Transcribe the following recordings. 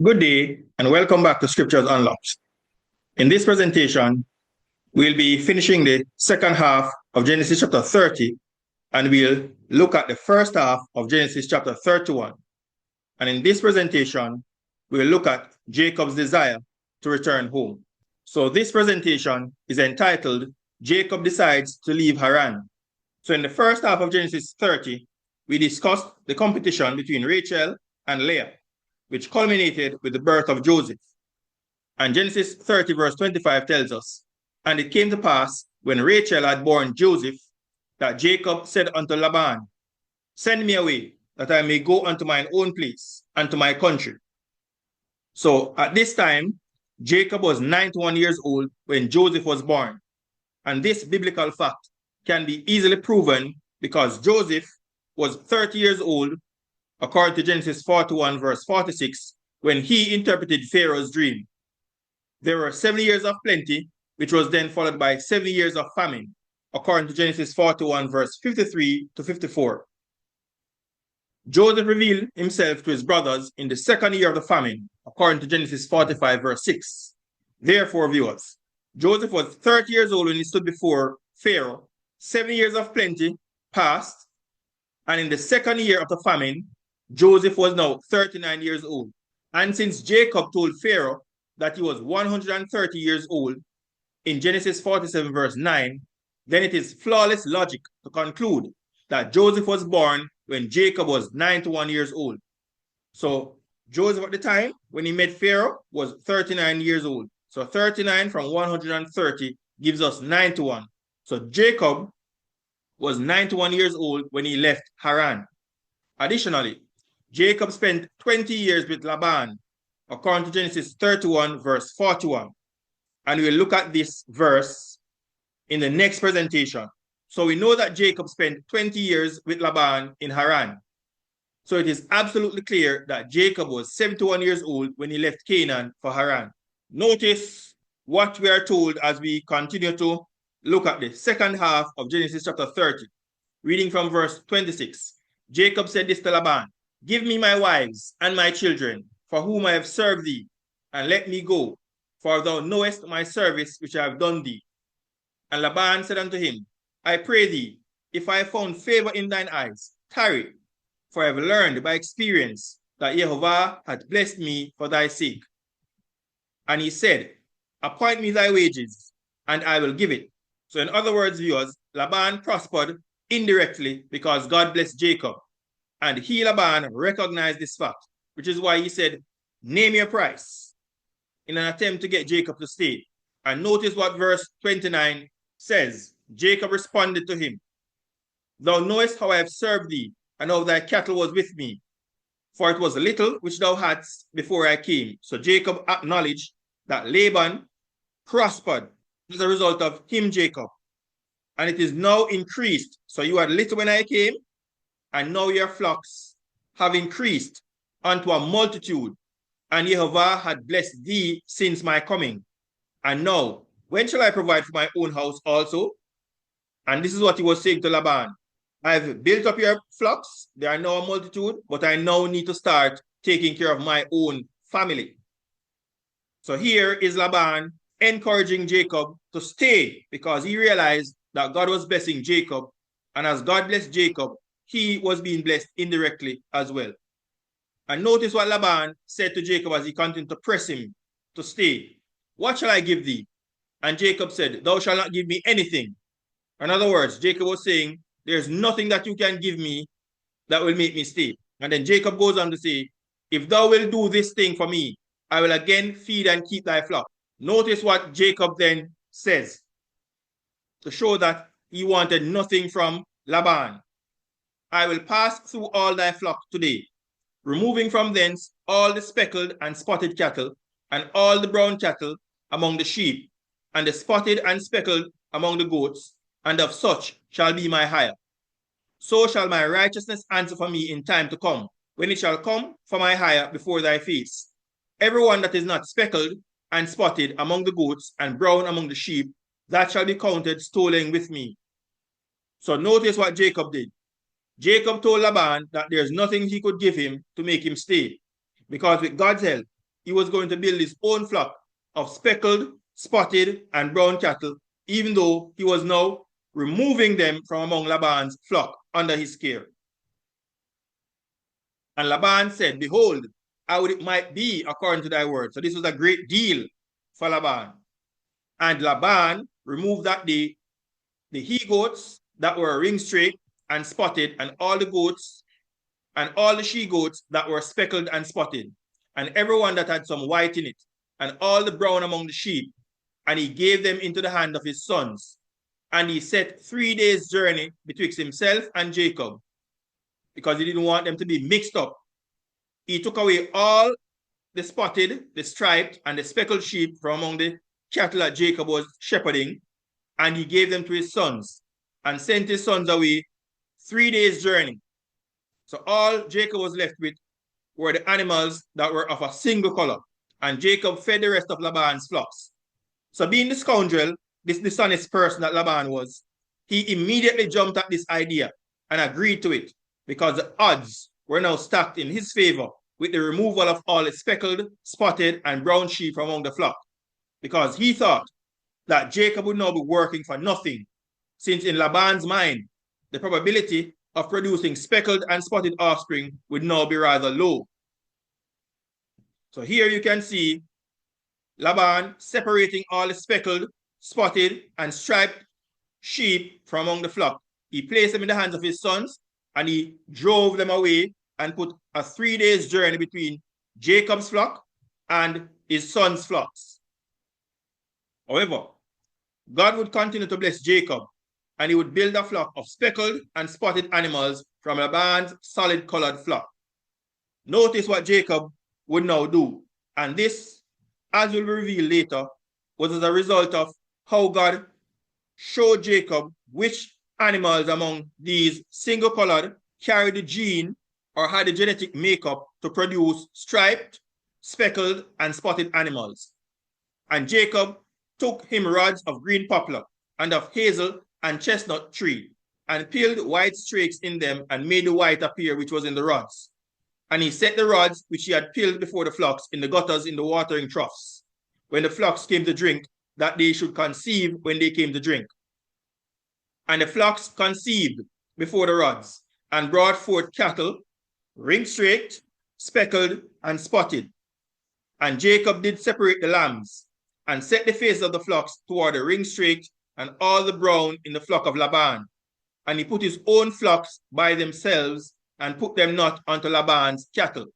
Good day and welcome back to Scriptures Unlocked. In this presentation, we'll be finishing the second half of Genesis chapter 30 and we'll look at the first half of Genesis chapter 31. And in this presentation, we'll look at Jacob's desire to return home. So this presentation is entitled, Jacob Decides to Leave Haran. So in the first half of Genesis 30, we discussed the competition between Rachel and Leah, which culminated with the birth of Joseph. And Genesis 30 verse 25 tells us, and it came to pass, when Rachel had borne Joseph, that Jacob said unto Laban, send me away, that I may go unto mine own place and to my country. So at this time, Jacob was 91 years old when Joseph was born. And this biblical fact can be easily proven because Joseph was 30 years old, according to Genesis 41 verse 46, when he interpreted Pharaoh's dream. There were 70 years of plenty, which was then followed by 70 years of famine, according to Genesis 41 verse 53 to 54. Joseph revealed himself to his brothers in the second year of the famine, according to Genesis 45 verse 6. Therefore, viewers, Joseph was 30 years old when he stood before Pharaoh. 7 years of plenty passed, and in the second year of the famine, Joseph was now 39 years old. And since Jacob told Pharaoh that he was 130 years old in Genesis 47 verse 9, then it is flawless logic to conclude that Joseph was born when Jacob was 91 years old. So Joseph at the time, when he met Pharaoh, was 39 years old. So 39 from 130 gives us 91. So Jacob was 91 years old when he left Haran. Additionally, Jacob spent 20 years with Laban, according to Genesis 31 verse 41. And we'll look at this verse in the next presentation. So we know that Jacob spent 20 years with Laban in Haran. So it is absolutely clear that Jacob was 71 years old when he left Canaan for Haran. Notice what we are told as we continue to look at the second half of Genesis chapter 30. Reading from verse 26. Jacob said this to Laban, give me my wives and my children, for whom I have served thee, and let me go, for thou knowest my service which I have done thee. And Laban said unto him, I pray thee, if I have found favor in thine eyes, tarry, for I have learned by experience that Jehovah hath blessed me for thy sake. And he said, appoint me thy wages, and I will give it. So in other words, viewers, Laban prospered indirectly because God blessed Jacob. And he, Laban, recognized this fact, which is why he said, name your price, in an attempt to get Jacob to stay. And notice what verse 29 says. Jacob responded to him, thou knowest how I have served thee, and how thy cattle was with me. For it was little which thou hadst before I came. So Jacob acknowledged that Laban prospered as a result of him, Jacob. And it is now increased. So you had little when I came, and now your flocks have increased unto a multitude, and Jehovah had blessed thee since my coming. And now, when shall I provide for my own house also? And this is what he was saying to Laban. I've built up your flocks, they are now a multitude, but I now need to start taking care of my own family. So here is Laban encouraging Jacob to stay because he realized that God was blessing Jacob, and as God blessed Jacob, he was being blessed indirectly as well. And notice what Laban said to Jacob as he continued to press him to stay. What shall I give thee? And Jacob said, thou shalt not give me anything. In other words, Jacob was saying, there's nothing that you can give me that will make me stay. And then Jacob goes on to say, if thou wilt do this thing for me, I will again feed and keep thy flock. Notice what Jacob then says to show that he wanted nothing from Laban. I will pass through all thy flock today, removing from thence all the speckled and spotted cattle, and all the brown cattle among the sheep, and the spotted and speckled among the goats, and of such shall be my hire. So shall my righteousness answer for me in time to come, when it shall come for my hire before thy face. Everyone that is not speckled and spotted among the goats, and brown among the sheep, that shall be counted stolen with me. So notice what Jacob did. Jacob told Laban that there's nothing he could give him to make him stay, because with God's help, he was going to build his own flock of speckled, spotted, and brown cattle, even though he was now removing them from among Laban's flock under his care. And Laban said, behold, how it might be according to thy word. So this was a great deal for Laban. And Laban removed that day the he-goats that were ring straight and spotted, and all the goats and all the she-goats that were speckled and spotted, and everyone that had some white in it, and all the brown among the sheep, and he gave them into the hand of his sons. And he set 3 days' journey betwixt himself and Jacob, because he didn't want them to be mixed up. He took away all the spotted, the striped, and the speckled sheep from among the cattle that Jacob was shepherding, and he gave them to his sons, and sent his sons away 3 days' journey. So all Jacob was left with were the animals that were of a single color, and Jacob fed the rest of Laban's flocks. So being the scoundrel, this dishonest person that Laban was, he immediately jumped at this idea and agreed to it, because the odds were now stacked in his favor with the removal of all the speckled, spotted, and brown sheep from among the flock, because he thought that Jacob would now be working for nothing, since in Laban's mind, the probability of producing speckled and spotted offspring would now be rather low. So here you can see Laban separating all the speckled, spotted, and striped sheep from among the flock. He placed them in the hands of his sons, and he drove them away and put a 3 days' journey between Jacob's flock and his son's flocks. However, God would continue to bless Jacob, and he would build a flock of speckled and spotted animals from Laban's solid-colored flock. Notice what Jacob would now do, and this, as will be revealed later, was as a result of how God showed Jacob which animals among these single-colored carried the gene or had the genetic makeup to produce striped, speckled, and spotted animals. And Jacob took him rods of green poplar and of hazel and chestnut tree, and peeled white streaks in them, and made the white appear which was in the rods. And he set the rods which he had peeled before the flocks in the gutters in the watering troughs, when the flocks came to drink, that they should conceive when they came to drink. And the flocks conceived before the rods, and brought forth cattle, ring straight, speckled, and spotted. And Jacob did separate the lambs, and set the faces of the flocks toward the ring straight, and all the brown in the flock of Laban. And he put his own flocks by themselves, and put them not unto Laban's cattle.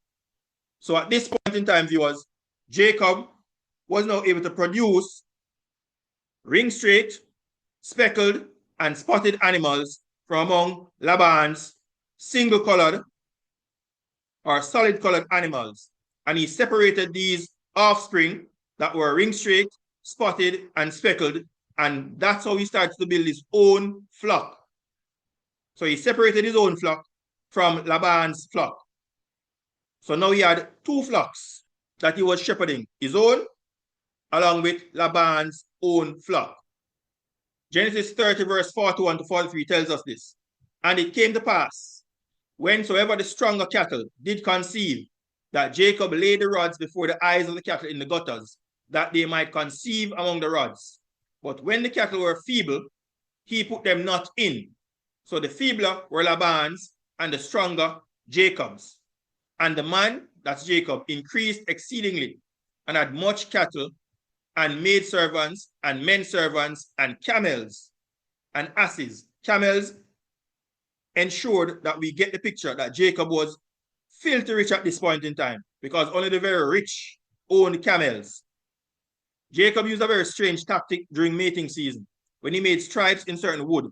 So at this point in time, viewers, Jacob was now able to produce ring straight, speckled, and spotted animals from among Laban's single-colored or solid-colored animals. And he separated these offspring that were ring straight, spotted, and speckled, and that's how he started to build his own flock. So he separated his own flock from Laban's flock. So now he had 2 flocks that he was shepherding, his own along with Laban's own flock. Genesis 30 verse 41 to 43 tells us this. And it came to pass, whensoever the stronger cattle did conceive, that Jacob laid the rods before the eyes of the cattle in the gutters, that they might conceive among the rods. But when the cattle were feeble, he put them not in. So the feebler were Laban's, and the stronger Jacob's. And the man, that's Jacob, increased exceedingly, and had much cattle, and maidservants, and men servants, and camels, and asses. Camels ensured that we get the picture that Jacob was filthy rich at this point in time, because only the very rich owned camels. Jacob used a very strange tactic during mating season, when he made stripes in certain wood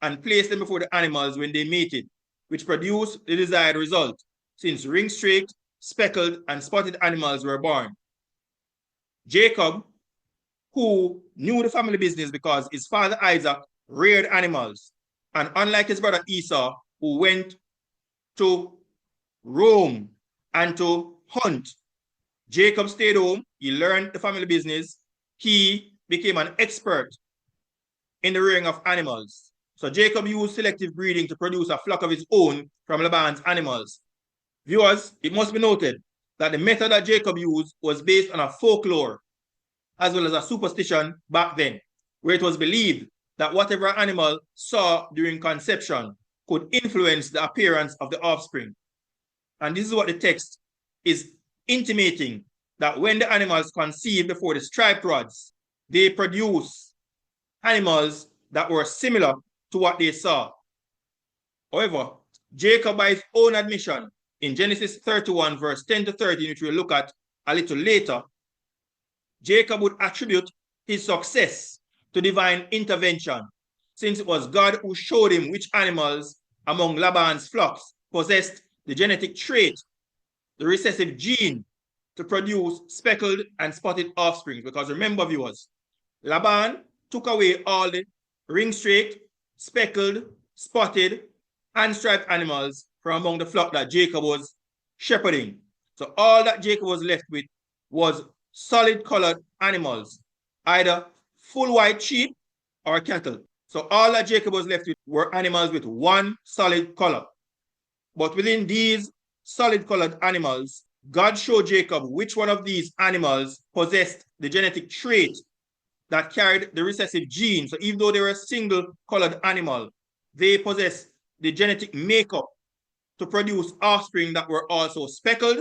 and placed them before the animals when they mated, which produced the desired result, since ring straight, speckled, and spotted animals were born. Jacob, who knew the family business because his father Isaac reared animals, and unlike his brother Esau, who went to roam and to hunt, Jacob stayed home, he learned the family business, he became an expert in the rearing of animals. So Jacob used selective breeding to produce a flock of his own from Laban's animals. Viewers, it must be noted that the method that Jacob used was based on a folklore as well as a superstition back then, where it was believed that whatever an animal saw during conception could influence the appearance of the offspring. And this is what the text is intimating, that when the animals conceived before the striped rods, they produce animals that were similar to what they saw. However, Jacob, by his own admission, in Genesis 31, verse 10 to 13, which we'll look at a little later, Jacob would attribute his success to divine intervention, since it was God who showed him which animals among Laban's flocks possessed the genetic trait, the recessive gene, to produce speckled and spotted offspring. Because remember, viewers, Laban took away all the ring-straight, speckled, spotted, and striped animals from among the flock that Jacob was shepherding. So all that Jacob was left with was solid colored animals, either full white sheep or cattle. So all that Jacob was left with were animals with one solid color. But within these solid colored animals, God showed Jacob which one of these animals possessed the genetic trait that carried the recessive gene. So even though they were a single colored animal, they possessed the genetic makeup to produce offspring that were also speckled,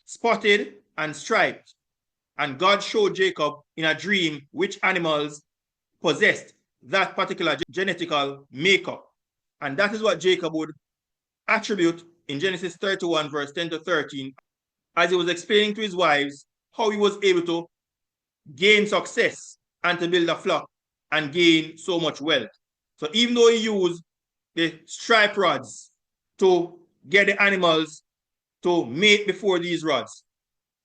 spotted, and striped. And God showed Jacob in a dream which animals possessed that particular genetical makeup. And that is what Jacob would attribute in Genesis 31, verse 10 to 13, as he was explaining to his wives how he was able to gain success and to build a flock and gain so much wealth. So even though he used the stripe rods to get the animals to mate before these rods,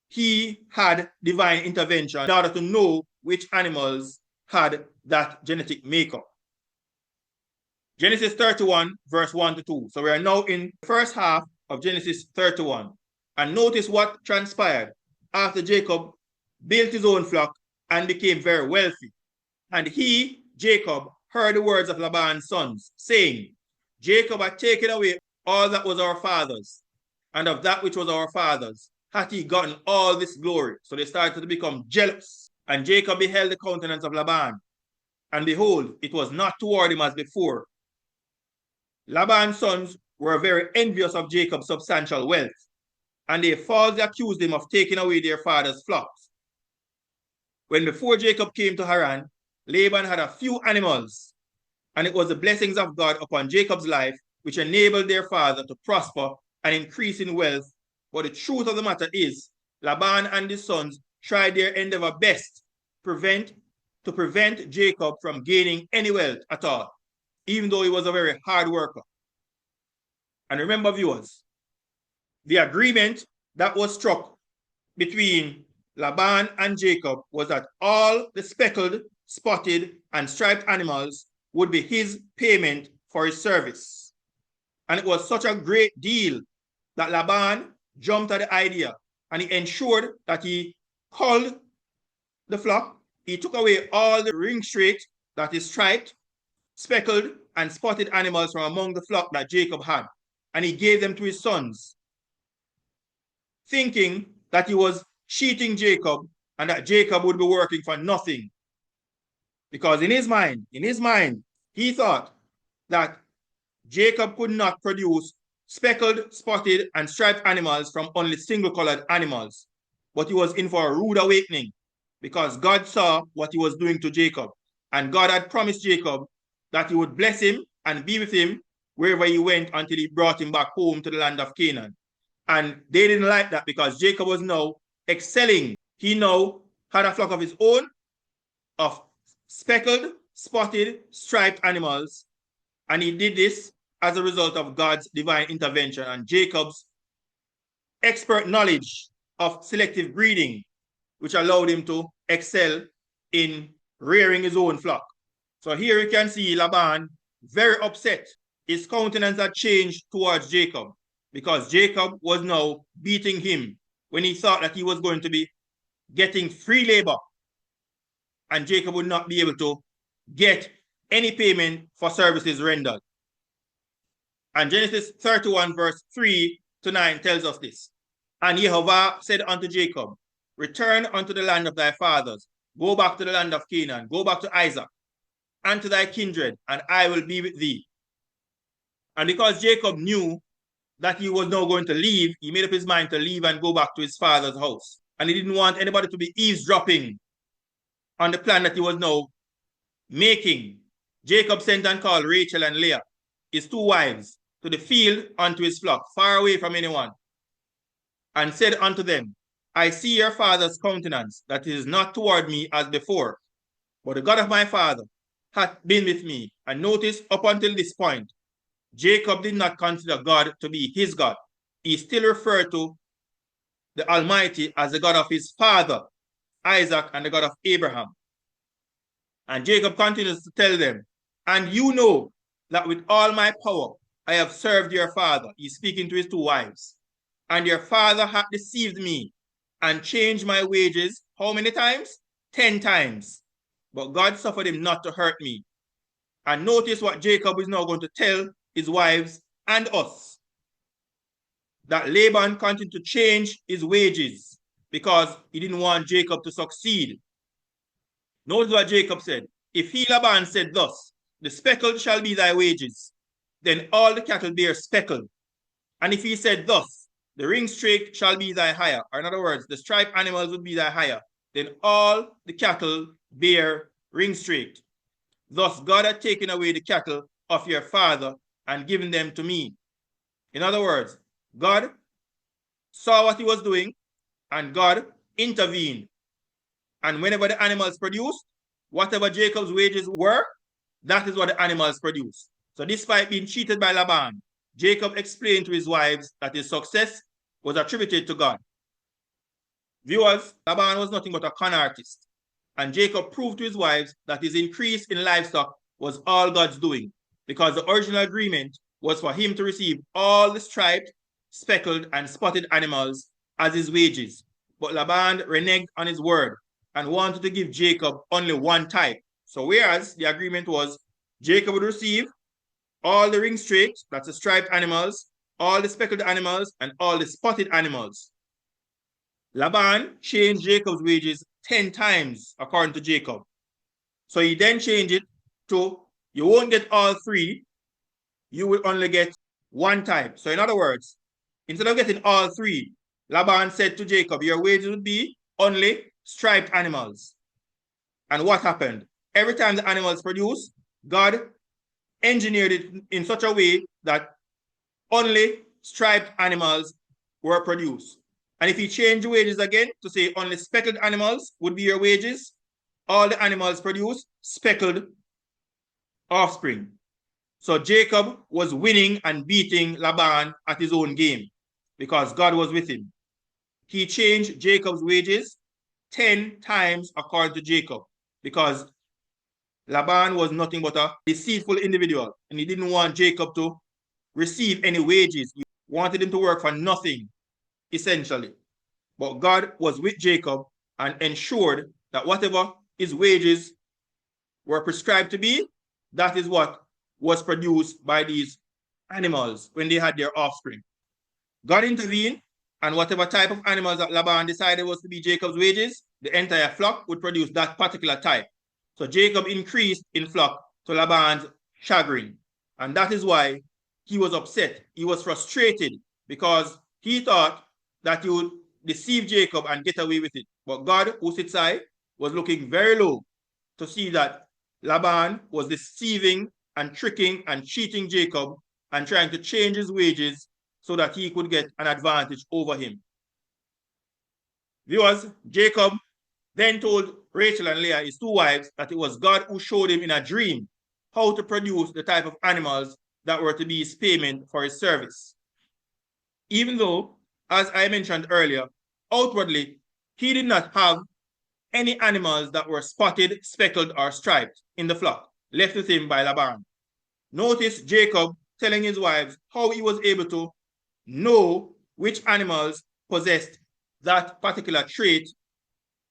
he had divine intervention in order to know which animals had that genetic makeup. Genesis 31, verse 1 to 2. So we are now in the first half of Genesis 31. And notice what transpired after Jacob built his own flock and became very wealthy. And he, Jacob, heard the words of Laban's sons, saying, Jacob had taken away all that was our father's, and of that which was our father's hath he gotten all this glory. So they started to become jealous. And Jacob beheld the countenance of Laban, and behold, it was not toward him as before. Laban's sons were very envious of Jacob's substantial wealth, and they falsely accused him of taking away their father's flocks. When before Jacob came to Haran, Laban had a few animals, and it was the blessings of God upon Jacob's life which enabled their father to prosper and increase in wealth. But the truth of the matter is, Laban and his sons tried their endeavor best to prevent Jacob from gaining any wealth at all, even though he was a very hard worker. And remember, viewers, the agreement that was struck between Laban and Jacob was that all the speckled, spotted, and striped animals would be his payment for his service. And it was such a great deal that Laban jumped at the idea, and he ensured that he culled the flock. He took away all the ring-straight, that is striped, speckled, and spotted animals from among the flock that Jacob had, and he gave them to his sons, thinking that he was cheating Jacob and that Jacob would be working for nothing. Because in his mind, he thought that Jacob could not produce speckled, spotted, and striped animals from only single-colored animals. But he was in for a rude awakening because God saw what he was doing to Jacob. And God had promised Jacob that he would bless him and be with him wherever he went until he brought him back home to the land of Canaan. And they didn't like that because Jacob was now excelling. He now had a flock of his own of speckled, spotted, striped animals. And he did this as a result of God's divine intervention and Jacob's expert knowledge of selective breeding, which allowed him to excel in rearing his own flock. So here you can see Laban very upset. His countenance had changed towards Jacob because Jacob was now beating him when he thought that he was going to be getting free labor and Jacob would not be able to get any payment for services rendered. And Genesis 31 verse 3 to 9 tells us this. And Jehovah said unto Jacob, return unto the land of thy fathers, go back to the land of Canaan, go back to Isaac, and to thy kindred, and I will be with thee. And because Jacob knew that he was now going to leave, he made up his mind to leave and go back to his father's house. And he didn't want anybody to be eavesdropping on the plan that he was now making. Jacob sent and called Rachel and Leah, his two wives, to the field unto his flock, far away from anyone, and said unto them, I see your father's countenance, that it is not toward me as before, but the God of my father hath been with me. And notice, up until this point, Jacob did not consider God to be his God. He still referred to the Almighty as the God of his father, Isaac, and the God of Abraham. And Jacob continues to tell them, and you know that with all my power I have served your father. He's speaking to his two wives. And your father hath deceived me and changed my wages how many times? 10 times. But God suffered him not to hurt me. And notice what Jacob is now going to tell his wives and us. That Laban continued to change his wages because he didn't want Jacob to succeed. Notice what Jacob said. If he, Laban, said thus, the speckled shall be thy wages, then all the cattle bear speckled. And if he said thus, the ring-straked shall be thy hire, or in other words, the striped animals would be thy hire, then all the cattle bear ring-straked. Thus God had taken away the cattle of your father and given them to me. In other words, God saw what he was doing and God intervened. And whenever the animals produced, whatever Jacob's wages were, that is what the animals produced. So despite being cheated by Laban, Jacob explained to his wives that his success was attributed to God. Viewers, Laban was nothing but a con artist. And Jacob proved to his wives that his increase in livestock was all God's doing, because the original agreement was for him to receive all the striped, speckled, and spotted animals as his wages. But Laban reneged on his word and wanted to give Jacob only one type. So whereas the agreement was Jacob would receive all the ring-straked, that's the striped animals, all the speckled animals, and all the spotted animals. Laban changed Jacob's wages 10 times according to Jacob. So he then changed it to, you won't get all three, you will only get one type. So in other words, instead of getting all three, Laban said to Jacob, your wages would be only striped animals. And what happened? Every time the animals produce, God engineered it in such a way that only striped animals were produced. And if he changed the wages again to say only speckled animals would be your wages, all the animals produce speckled offspring. So Jacob was winning and beating Laban at his own game because God was with him. He changed Jacob's wages 10 times according to Jacob because Laban was nothing but a deceitful individual and he didn't want Jacob to receive any wages. He wanted him to work for nothing, essentially. But God was with Jacob and ensured that whatever his wages were prescribed to be, that is what was produced by these animals when they had their offspring. God intervened, and whatever type of animals that Laban decided was to be Jacob's wages, the entire flock would produce that particular type. So Jacob increased in flock to Laban's chagrin. And that is why he was upset. He was frustrated because he thought that he would deceive Jacob and get away with it. But God, who sits high, was looking very low to see that Laban was deceiving and tricking and cheating Jacob and trying to change his wages so that he could get an advantage over him. Viewers, Jacob then told Rachel and Leah, his two wives, that it was God who showed him in a dream how to produce the type of animals that were to be his payment for his service. Even though, as I mentioned earlier, outwardly, he did not have any animals that were spotted, speckled, or striped in the flock left with him by Laban. Notice Jacob telling his wives how he was able to know which animals possessed that particular trait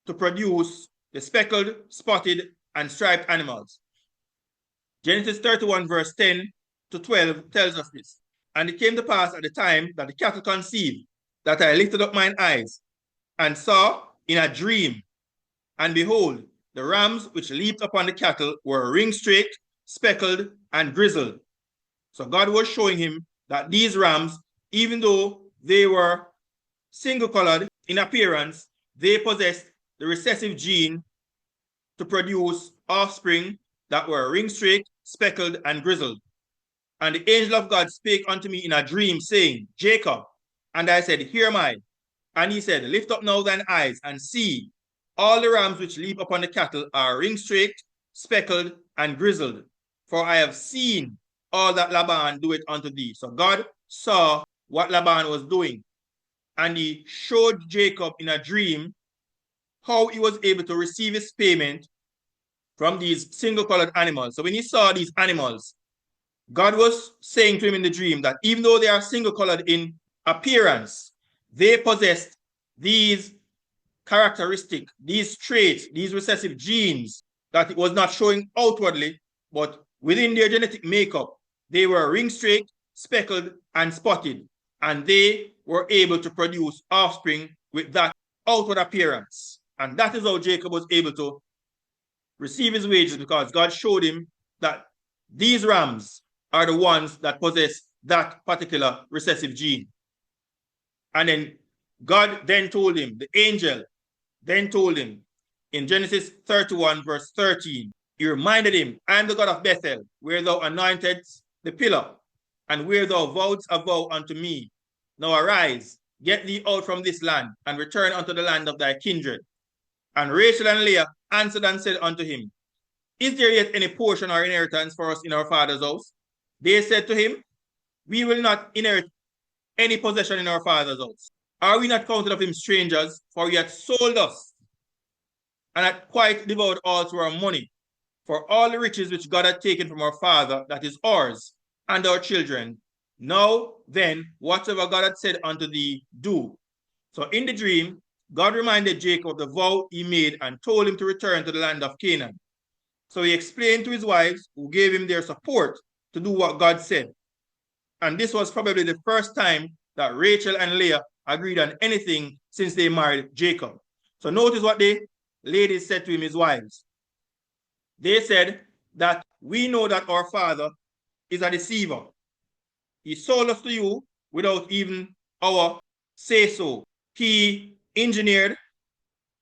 to produce the speckled, spotted, and striped animals. Genesis 31 verse 10 to 12 tells us this. And it came to pass at the time that the cattle conceived, that I lifted up mine eyes and saw in a dream, and behold, the rams which leaped upon the cattle were ring-streaked, speckled, and grizzled. So God was showing him that these rams, even though they were single-colored in appearance, they possessed the recessive gene to produce offspring that were ring-streaked, speckled, and grizzled. And the angel of God spake unto me in a dream, saying, Jacob. And I said, Here am I. And he said, Lift up now thine eyes, and see, all the rams which leap upon the cattle are ring-streaked, speckled, and grizzled. For I have seen all that Laban doeth unto thee. So God saw what Laban was doing. And he showed Jacob in a dream how he was able to receive his payment from these single-colored animals. So when he saw these animals, God was saying to him in the dream that even though they are single-colored in appearance, they possessed these characteristics, these traits, these recessive genes that it was not showing outwardly, but within their genetic makeup, they were ring-streaked, speckled, and spotted, and they were able to produce offspring with that outward appearance. And that is how Jacob was able to receive his wages, because God showed him that these rams are the ones that possess that particular recessive gene. And then God then told him, the angel then told him in Genesis 31 verse 13, he reminded him, I am the God of Bethel, where thou anointedst the pillar, and where thou vowedst a vow unto me. Now arise, get thee out from this land, and return unto the land of thy kindred. And Rachel and Leah answered and said unto him, Is there yet any portion or inheritance for us in our father's house? They said to him, We will not inherit any possession in our father's house. Are we not counted of him strangers? For he hath sold us, and hath quite devoured also our money, for all the riches which God had taken from our father, that is ours, and our children. Now then, whatsoever God had said unto thee, do. So in the dream, God reminded Jacob of the vow he made and told him to return to the land of Canaan. So he explained to his wives, who gave him their support, to do what God said. And this was probably the first time that Rachel and Leah agreed on anything since they married Jacob. So notice what the ladies said to him, his wives. They said that we know that our father is a deceiver. He sold us to you without even our say-so. He engineered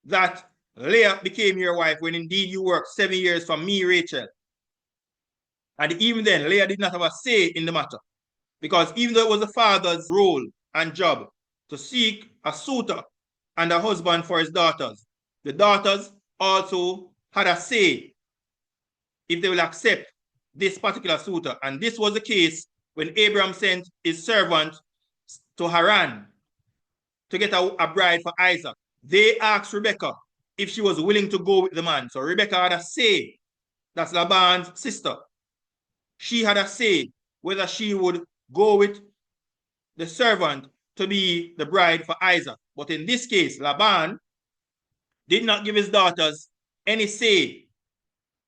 that Leah became your wife when indeed you worked 7 years for me, Rachel. And even then, Leah did not have a say in the matter, because even though it was the father's role and job to seek a suitor and a husband for his daughters, the daughters also had a say if they will accept this particular suitor. And this was the case when Abraham sent his servant to Haran to get a bride for Isaac. They asked Rebekah if she was willing to go with the man. So Rebekah had a say. That's Laban's sister. She had a say whether she would go with the servant to be the bride for Isaac. But in this case, Laban did not give his daughters any say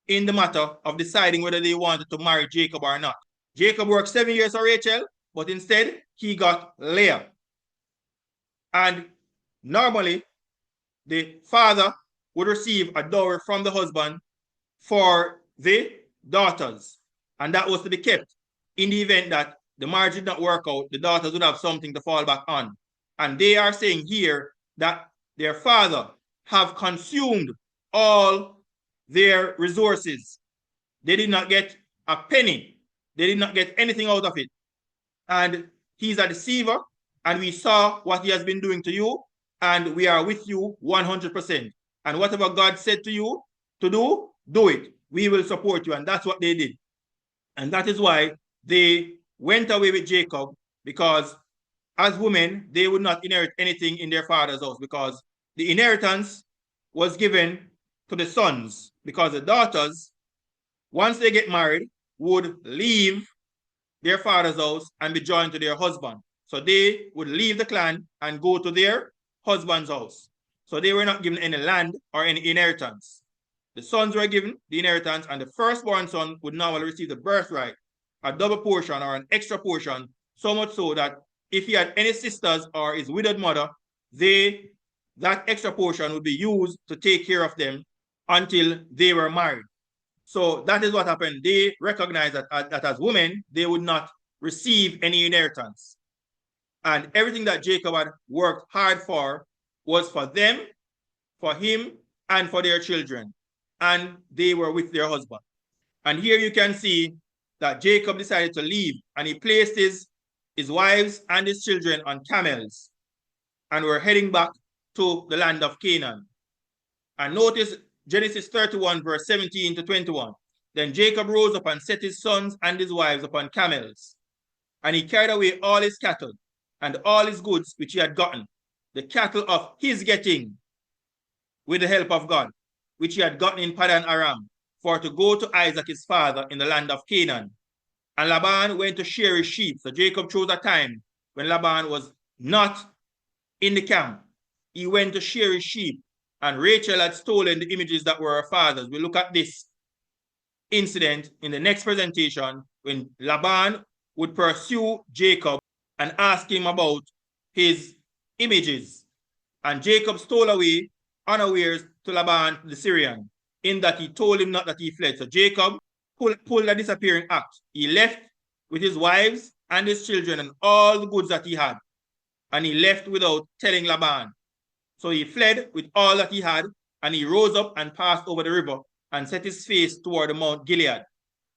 in the matter of deciding whether they wanted to marry Jacob or not. Jacob worked 7 years for Rachel, but instead he got Leah. And normally, the father would receive a dowry from the husband for the daughters. And that was to be kept in the event that the marriage did not work out, the daughters would have something to fall back on. And they are saying here that their father have consumed all their resources. They did not get a penny. They did not get anything out of it. And he's a deceiver, and we saw what he has been doing to you, and we are with you 100%. And whatever God said to you to do, do it. We will support you. And that's what they did. And that is why they went away with Jacob, because as women, they would not inherit anything in their father's house, because the inheritance was given to the sons, because the daughters, once they get married, would leave their father's house and be joined to their husband. So they would leave the clan and go to their husband's house. So they were not given any land or any inheritance. The sons were given the inheritance, and the firstborn son would now receive the birthright, a double portion or an extra portion, so much so that if he had any sisters or his widowed mother, that extra portion would be used to take care of them until they were married. So that is what happened. They recognized that as women, they would not receive any inheritance. And everything that Jacob had worked hard for was for them, for him, and for their children. And they were with their husband. And here you can see that Jacob decided to leave, and he placed his wives and his children on camels, and were heading back to the land of Canaan. And notice Genesis 31, verse 17 to 21. Then Jacob rose up and set his sons and his wives upon camels, and he carried away all his cattle and all his goods which he had gotten, the cattle of his getting, with the help of God, which he had gotten in Padan Aram, for to go to Isaac his father in the land of Canaan. And Laban went to shear his sheep. So Jacob chose a time when Laban was not in the camp. He went to shear his sheep, and Rachel had stolen the images that were her father's. We look at this incident in the next presentation, when Laban would pursue Jacob and ask him about his images. And Jacob stole away unawares to Laban the Syrian, in that he told him not that he fled. So Jacob pulled a disappearing act. He left with his wives and his children and all the goods that he had, and he left without telling Laban. So he fled with all that he had, and he rose up and passed over the river and set his face toward the Mount Gilead.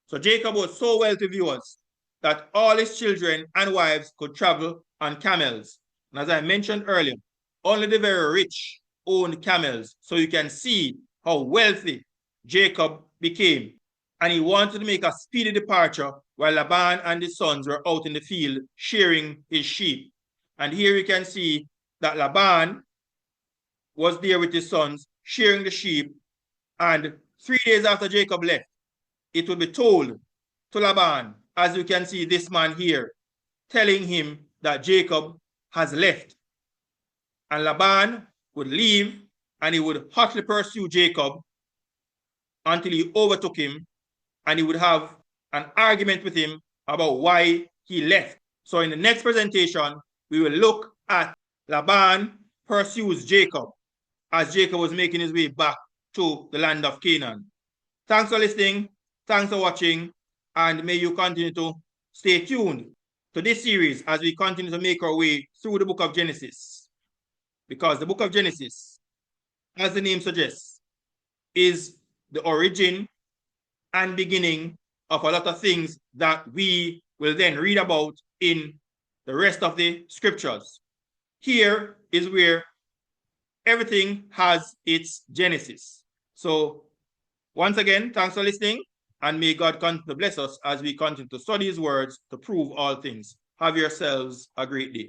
So Jacob was so wealthy, viewers, that all his children and wives could travel on camels. And as I mentioned earlier, only the very rich owned camels. So you can see how wealthy Jacob became. And he wanted to make a speedy departure while Laban and his sons were out in the field shearing his sheep. And here you can see that Laban was there with his sons shearing the sheep. And 3 days after Jacob left, it will be told to Laban, as you can see this man here, telling him that Jacob has left. And Laban would leave, and he would hotly pursue Jacob until he overtook him, and he would have an argument with him about why he left. So in the next presentation, we will look at Laban pursues Jacob as Jacob was making his way back to the land of Canaan. Thanks for listening. Thanks for watching. And may you continue to stay tuned to this series as we continue to make our way through the book of Genesis. Because the book of Genesis, as the name suggests, is the origin and beginning of a lot of things that we will then read about in the rest of the scriptures. Here is where everything has its genesis. So once again, thanks for listening, and may God continue to bless us as we continue to study his words to prove all things. Have yourselves a great day.